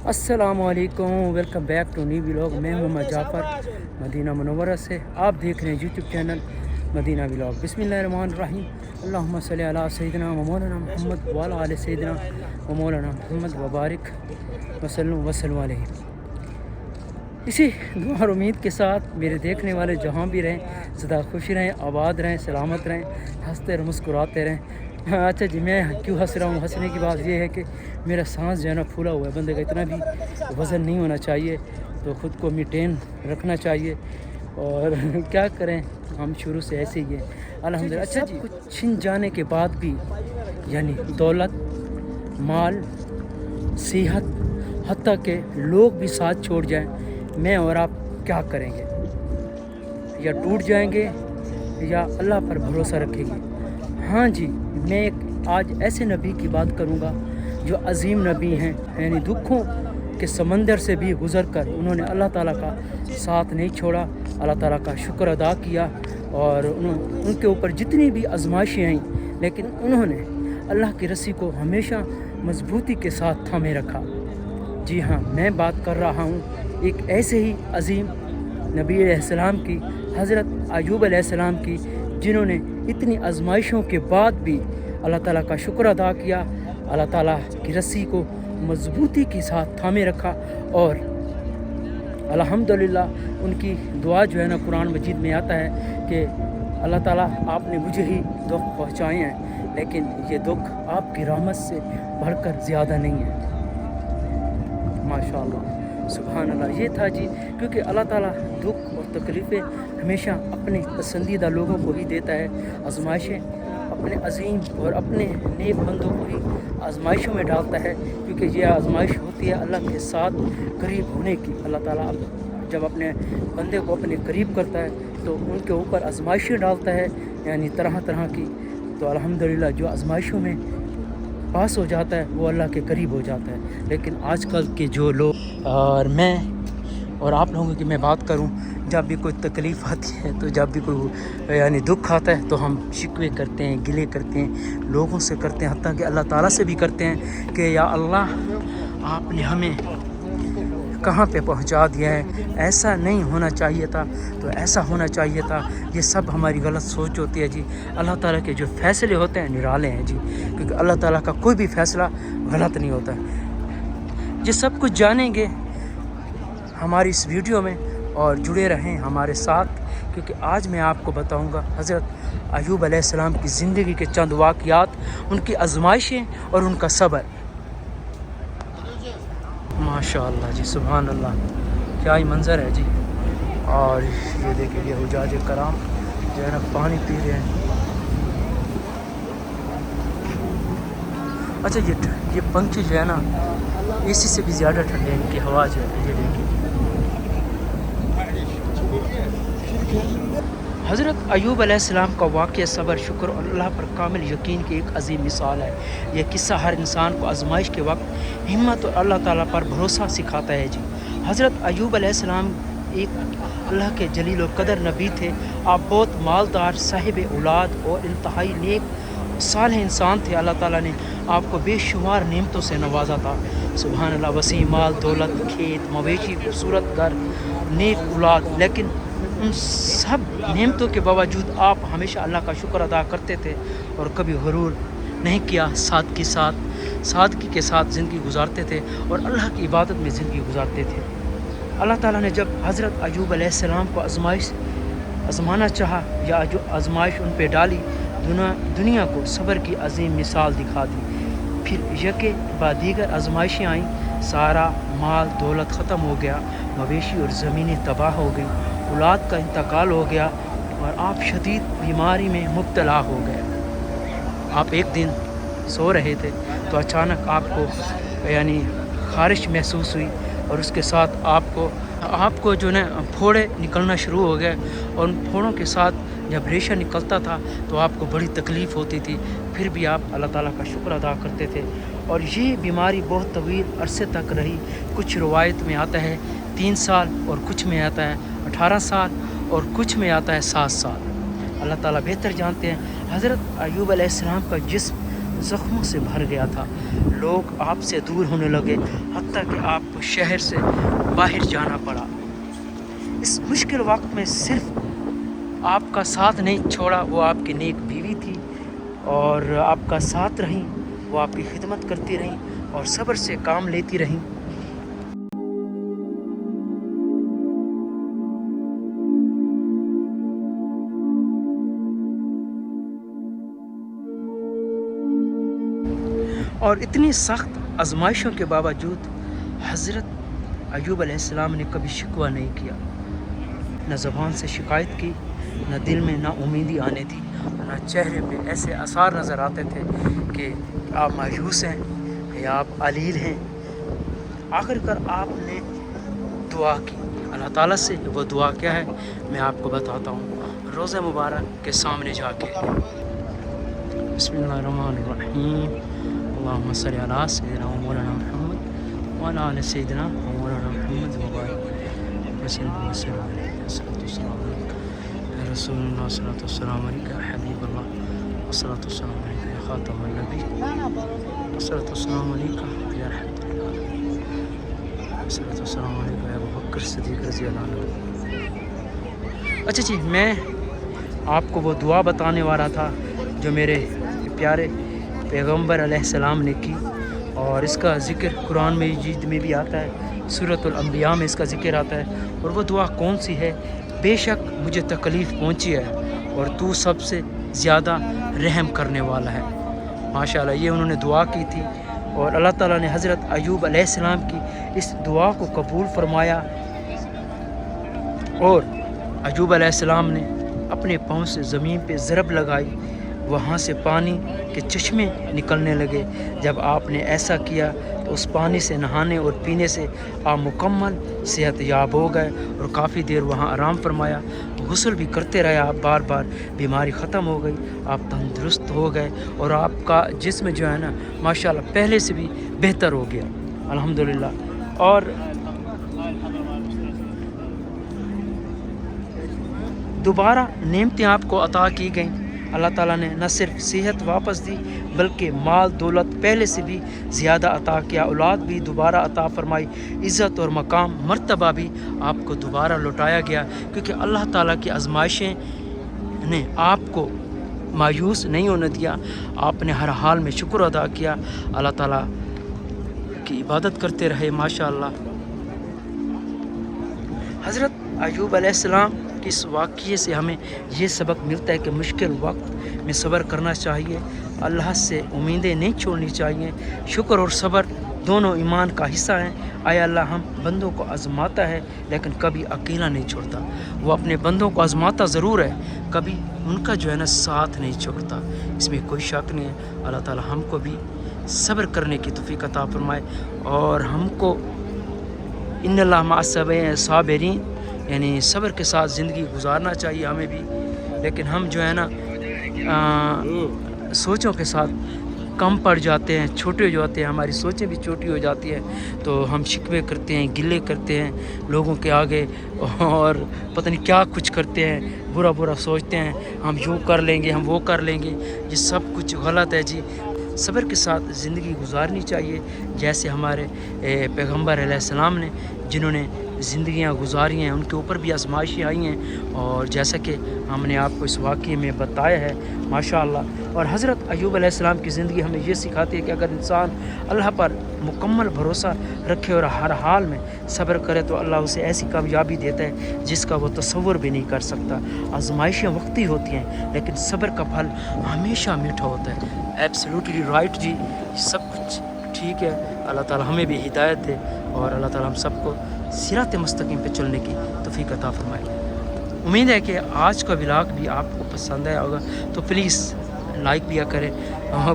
السلام علیکم، welcome back to new vlog. میں محمد جعفر مدینہ منورہ سے، آپ دیکھ رہے ہیں یوٹیوب چینل مدینہ ولاگ۔ بسم اللہ الرحمن الرحیم، اللہم صلی علی سیدنا و مولانا محمد وعلی آل سیدنا و مولانا محمد وبارک وسلم علیہ۔ اسی دعا اور امید کے ساتھ میرے دیکھنے والے جہاں بھی رہیں زیادہ خوش رہیں، آباد رہیں، سلامت رہیں، ہنستے اور مسکراتے رہیں۔ اچھا جی، میں کیوں ہنس رہا ہوں؟ ہنسنے کی بات یہ ہے کہ میرا سانس جو ہے نا پھولا ہوا ہے، بندے کا اتنا بھی وزن نہیں ہونا چاہیے، تو خود کو مینٹین رکھنا چاہیے۔ اور کیا کریں، ہم شروع سے ایسے ہی ہیں الحمدللہ۔ اچھا جی، کچھ چھن جانے کے بعد بھی یعنی دولت، مال، صحت، حتیٰ کہ لوگ بھی ساتھ چھوڑ جائیں، میں اور آپ کیا کریں گے؟ یا ٹوٹ جائیں گے یا اللہ پر بھروسہ رکھیں گے؟ ہاں جی، میں ایک آج ایسے نبی کی بات کروں گا جو عظیم نبی ہیں، یعنی دکھوں کے سمندر سے بھی گزر کر انہوں نے اللہ تعالیٰ کا ساتھ نہیں چھوڑا، اللہ تعالیٰ کا شکر ادا کیا، اور ان کے اوپر جتنی بھی آزمائشیں آئیں لیکن انہوں نے اللہ کی رسی کو ہمیشہ مضبوطی کے ساتھ تھامے رکھا۔ جی ہاں، میں بات کر رہا ہوں ایک ایسے ہی عظیم نبی علیہ السلام کی، حضرت ایوب علیہ السلام کی، جنہوں نے اتنی آزمائشوں کے بعد بھی اللہ تعالیٰ کا شکر ادا کیا، اللہ تعالیٰ کی رسی کو مضبوطی کے ساتھ تھامے رکھا، اور الحمدللہ ان کی دعا جو ہے نا قرآن مجید میں آتا ہے کہ اللہ تعالیٰ آپ نے مجھے ہی دکھ پہنچائے ہیں، لیکن یہ دکھ آپ کی رحمت سے بڑھ کر زیادہ نہیں ہے۔ ماشاءاللہ، سبحان اللہ۔ یہ تھا جی، کیونکہ اللہ تعالیٰ دکھ اور تکلیفیں ہمیشہ اپنے پسندیدہ لوگوں کو ہی دیتا ہے، آزمائشیں اپنے عظیم اور اپنے نیک بندوں کو ہی آزمائشوں میں ڈالتا ہے، کیونکہ یہ آزمائش ہوتی ہے اللہ کے ساتھ قریب ہونے کی۔ اللہ تعالیٰ جب اپنے بندے کو اپنے قریب کرتا ہے تو ان کے اوپر آزمائشیں ڈالتا ہے، یعنی طرح طرح کی۔ تو الحمدللہ جو آزمائشوں میں پاس ہو جاتا ہے وہ اللہ کے قریب ہو جاتا ہے۔ لیکن آج کل کے جو لوگ اور میں اور آپ لوگوں کی میں بات کروں، جب بھی کوئی تکلیف آتی ہے، تو جب بھی کوئی یعنی دکھ آتا ہے تو ہم شکوے کرتے ہیں، گلے کرتے ہیں، لوگوں سے کرتے ہیں، حتیٰ کہ اللہ تعالیٰ سے بھی کرتے ہیں کہ یا اللہ آپ نے ہمیں کہاں پہ پہنچا دیا ہے، ایسا نہیں ہونا چاہیے تھا، تو ایسا ہونا چاہیے تھا۔ یہ سب ہماری غلط سوچ ہوتی ہے جی۔ اللہ تعالیٰ کے جو فیصلے ہوتے ہیں نرالے ہیں جی، کیونکہ اللہ تعالیٰ کا کوئی بھی فیصلہ غلط نہیں ہوتا ہے۔ یہ سب کچھ جانیں گے ہماری اس ویڈیو میں، اور جڑے رہیں ہمارے ساتھ، کیونکہ آج میں آپ کو بتاؤں گا حضرت ایوب علیہ السلام کی زندگی کے چند واقعات، ان کی آزمائشیں اور ان کا صبر۔ ماشاءاللہ جی، سبحان اللہ، کیا ہی منظر ہے جی۔ اور یہ دیکھیں، یہ حجاج کرام جو ہے نا پانی پی رہے ہیں۔ اچھا، یہ پنکھے جو ہے نا اے سی سے بھی زیادہ ٹھنڈے ہیں، ان کی ہوا جو ہے۔ یہ دیکھیں، حضرت ایوب علیہ السلام کا واقعہ صبر، شکر اور اللہ پر کامل یقین کی ایک عظیم مثال ہے۔ یہ قصہ ہر انسان کو آزمائش کے وقت ہمت اور اللہ تعالیٰ پر بھروسہ سکھاتا ہے جی۔ حضرت ایوب علیہ السلام ایک اللہ کے جلیل و قدر نبی تھے۔ آپ بہت مالدار، صاحب اولاد اور انتہائی نیک صالح انسان تھے۔ اللہ تعالیٰ نے آپ کو بے شمار نعمتوں سے نوازا تھا، سبحان اللہ۔ وسیع مال، دولت، کھیت، مویشی، خوبصورت گھر، نیک اولاد، لیکن ان سب نعمتوں کے باوجود آپ ہمیشہ اللہ کا شکر ادا کرتے تھے اور کبھی غرور نہیں کیا، سادگی کے ساتھ زندگی گزارتے تھے اور اللہ کی عبادت میں زندگی گزارتے تھے۔ اللہ تعالیٰ نے جب حضرت ایوب علیہ السلام کو آزمانا چاہا، یا جو آزمائش ان پہ ڈالی، دنیا کو صبر کی عظیم مثال دکھا دی۔ پھر یکے بعد دیگر آزمائشیں آئیں، سارا مال دولت ختم ہو گیا، مویشی اور زمینیں تباہ ہو گئی، اولاد کا انتقال ہو گیا، اور آپ شدید بیماری میں مبتلا ہو گئے۔ آپ ایک دن سو رہے تھے تو اچانک آپ کو یعنی خارش محسوس ہوئی، اور اس کے ساتھ آپ کو جو نا پھوڑے نکلنا شروع ہو گئے، اور ان پھوڑوں کے ساتھ جب ریشہ نکلتا تھا تو آپ کو بڑی تکلیف ہوتی تھی، پھر بھی آپ اللہ تعالیٰ کا شکر ادا کرتے تھے۔ اور یہ بیماری بہت طویل عرصے تک رہی۔ کچھ روایت میں آتا ہے 3 سال، اور کچھ میں آتا ہے 18 سال، اور کچھ میں آتا ہے 7 سال۔ اللہ تعالیٰ بہتر جانتے ہیں۔ حضرت ایوب علیہ السلام کا جسم ज़ख्मों से भर गया था। लोग आप से दूर होने लगे, हत्ता कि आपको शहर से बाहर जाना पड़ा। इस मुश्किल वक्त में सिर्फ आपका साथ नहीं छोड़ा वो आपकी नेक बीवी थी, और आपका साथ रहीं, वो आपकी खिदमत करती रहीं और सब्र से काम लेती रहीं। और इतनी सख्त आजमाइशों के बावजूद हज़रत अय्यूब अलैहिस्सलाम ने कभी शिकवा नहीं किया, न ज़बान से शिकायत की, न दिल में ना उम्मीदी आने दी, न चेहरे पे ऐसे आसार नज़र आते थे कि आप मायूस हैं या आप अलील हैं। आखिरकार आपने दुआ की अल्लाह ताला से। वो दुआ क्या है मैं आपको बताता हूँ रोज़ा मुबारक के सामने जाके। बिस्मिल्लाहिर्रहमानिर्रहीम, अल्लाहुम्मा सल्लि अला सय्यिदिना व मौलाना मुहम्मद व अला आलि सय्यिदिना व मौलाना मुहम्मद व बारिक वसल्लम सल्लल्लाहु अलैहि रसूलुल्लाह सल्लल्लाहु अलैहि या हबीबल्लाह वस्सलातु वस्सलामु अलैका या खातमुन नबी वस्सलातु वस्सलामु अलैका या रहमतुल्लिल आलमीन वस्सलातु वस्सलामु अलैका या अबू बकर सिद्दीक़ रज़ियल्लाहु अन्हु। अच्छा जी, मैं आपको वो दुआ बताने वाला था जो मेरे प्यारे पैगम्बर अलैहिस्सलाम ने की, और इसका ज़िक्र कुरान में भी आता है, सूरतुल अंबिया में इसका ज़िक्र आता है। और वो दुआ कौन सी है? बेशक मुझे तकलीफ़ पहुंची है और तू सबसे ज़्यादा रहम करने वाला है। माशाअल्लाह, ये उन्होंने दुआ की थी और अल्लाह ताला ने हज़रत अय्यूब अलैहिस्सलाम की इस दुआ को कबूल फरमाया, और अय्यूब अलैहिस्सलाम ने अपने पाँव से ज़मीन पे ज़रब लगाई, वहाँ से पानी के चश्मे निकलने लगे। जब आपने ऐसा किया तो उस पानी से नहाने और पीने से आप मुकम्मल सेहत याब हो गए और काफ़ी देर वहाँ आराम फरमाया। गुस्ल भी करते रहे आप, बार बार बीमारी ख़त्म हो गई, आप तंदुरुस्त हो गए और आपका जिस्म जो है ना माशाल्लाह पहले से भी बेहतर हो गया अल्हम्दुलिल्लाह। और दोबारा नेमतें आपको अता की गईं। अल्लाह ताला ने न सिर्फ सेहत वापस दी बल्कि माल दौलत पहले से भी ज़्यादा अता किया, औलाद भी दोबारा अता फरमाई, इज़्ज़त और मकाम मर्तबा भी आपको दोबारा लौटाया गया, क्योंकि अल्लाह ताला की आजमाइशें ने आपको मायूस नहीं होने दिया। आपने हर हाल में शुक्र अदा किया, अल्लाह ताला की इबादत करते रहे माशाअल्लाह। हज़रत अय्यूब अलैहिस्सलाम कि इस वाक़ये से हमें ये सबक मिलता है कि मुश्किल वक्त में सब्र करना चाहिए, अल्लाह से उम्मीदें नहीं छोड़नी चाहिए। शुक्र और सब्र दोनों ईमान का हिस्सा हैं। आया अल्लाह हम बंदों को आज़माता है लेकिन कभी अकेला नहीं छोड़ता। वो अपने बंदों को आज़माता ज़रूर है, कभी उनका जो है ना साथ नहीं छोड़ता, इसमें कोई शक नहीं है। अल्लाह ताला हमको भी सब्र करने की तौफीक अता फरमाए और हमको इन्नल्लाह मअस साबिरीन यानी सब्र के साथ ज़िंदगी गुजारना चाहिए हमें भी। लेकिन हम जो है ना सोचों के साथ कम पड़ जाते हैं, छोटे हो जाते हैं, हमारी सोचें भी छोटी हो जाती हैं, तो हम शिकवे करते हैं, गिले करते हैं लोगों के आगे और पता नहीं क्या कुछ करते हैं, बुरा बुरा सोचते हैं, हम यूँ कर लेंगे, हम वो कर लेंगे। ये सब कुछ गलत है जी। सब्र के साथ ज़िंदगी गुजारनी चाहिए, जैसे हमारे पैगम्बर अलैहिस्सलाम ने जिन्होंने ज़िंदगियाँ गुजारी हैं, उनके ऊपर भी आजमाइशें आई हैं, और जैसा कि हमने आपको इस वाक़ये में बताया है माशाअल्लाह। और हज़रत अय्यूब अलैहिस्सलाम की ज़िंदगी हमें ये सिखाती है कि अगर इंसान अल्लाह पर मुकम्मल भरोसा रखे और हर हाल में सब्र करे तो अल्लाह उसे ऐसी कामयाबी देता है जिसका वो तसव्वुर भी नहीं कर सकता। आजमाइशें वक्ती होती हैं लेकिन सब्र का फल हमेशा मीठा होता है। एब्सोल्युटली राइट जी, सब कुछ ठीक है। अल्लाह ताला हमें भी हिदायत दे और अल्लाह ताला हम सबको सिरात मुस्तकीम पे चलने की तौफीक अता फरमाए। उम्मीद है कि आज का व्लॉग भी आपको पसंद आया होगा, तो प्लीज़ लाइक भी करें,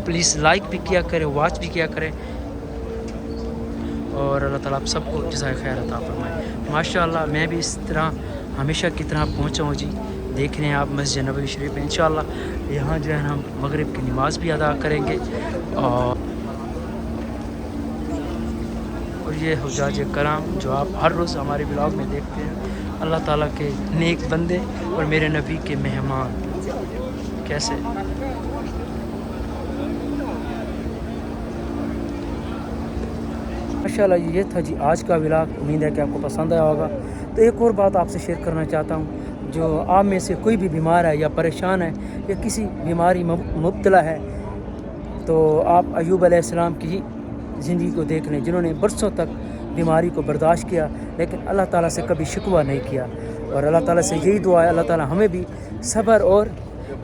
प्लीज़ लाइक भी किया करें, वॉच भी किया करें, और अल्लाह ताला आप सबको जज़ाए खैर अता फरमाए। माशाअल्लाह मैं भी इस तरह हमेशा की तरह पहुँचा हूँ जी। देख रहे हैं आप मस्जिद नबवी शरीफ में, इंशाअल्लाह यहाँ जो है हम मगरिब की नमाज़ भी अदा करेंगे। और ये हुज्जाज कराम जो आप हर रोज़ हमारे ब्लॉग में देखते हैं, अल्लाह ताला के नेक बंदे और मेरे नबी के मेहमान, कैसे माशाल्लाह ये था जी आज का व्लॉग, उम्मीद है कि आपको पसंद आया होगा। तो एक और बात आपसे शेयर करना चाहता हूँ, जो आप में से कोई भी बीमार है या परेशान है या किसी बीमारी मुब्तला है, तो आप अय्यूब अलैहिस्सलाम की ज़िंदगी को देख लें, जिन्होंने बरसों तक बीमारी को बर्दाश्त किया लेकिन अल्लाह ताला से कभी शिकवा नहीं किया। और अल्लाह ताला से यही दुआ है, अल्लाह ताला हमें भी सब्र और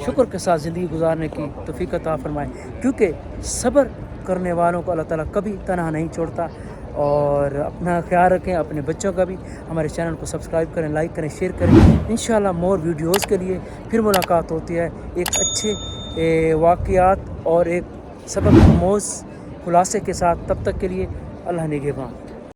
शुक्र के साथ ज़िंदगी गुजारने की तौफीक अता फरमाए, क्योंकि सब्र करने वालों को अल्लाह ताला कभी तनहा नहीं छोड़ता। और अपना ख्याल रखें, अपने बच्चों का भी। हमारे चैनल को सब्सक्राइब करें, लाइक करें, शेयर करें। इंशाल्लाह मोर वीडियोज़ के लिए फिर मुलाकात होती है एक अच्छे वाक़यात और एक सबक आमोज़ खुलासे के साथ। तब तक के लिए अल्लाह निगहबान।